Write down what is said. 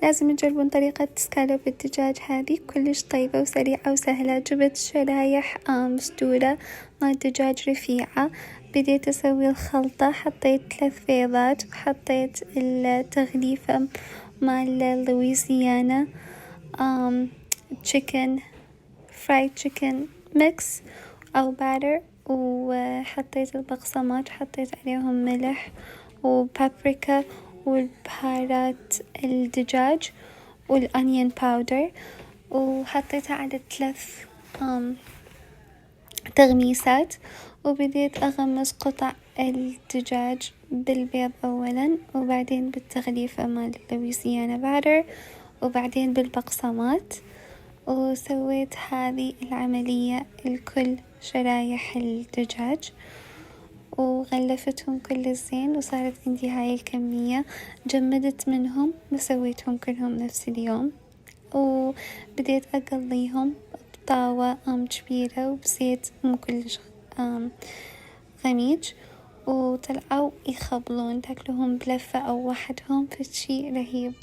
لازم تجربون طريقة سكالوب الدجاج هذه، كلش طيبة وسريعة وسهلة. جبت شرايح مسدودة مال دجاج رفيعة، بديت أسوي الخلطة، حطيت 3 بيضات وحطيت التغليفة مال لويزيانا تشيكن فرايد تشيكن ميكس أو باتر، وحطيت البقسماط، حطيت عليهم ملح وبابريكا والبهارات الدجاج والأنيون باودر، وحطيتها على 3 تغميسات. وبديت أغمس قطع الدجاج بالبيض أولا، وبعدين بالتغليفة مال لويزيانا باتر، وبعدين بالبقسماط. وسويت هذه العملية لكل شرايح الدجاج وغلفتهم كل زين، وصارت عندي هاي الكمية. جمدت منهم وسويتهم كلهم نفس اليوم، وبديت أقليهم بطاوة كبيرة وبزيت مو كلش غميج، وطلعوا يخبلون، تاكلهم بلفة أو وحدهم، فشي رهيب.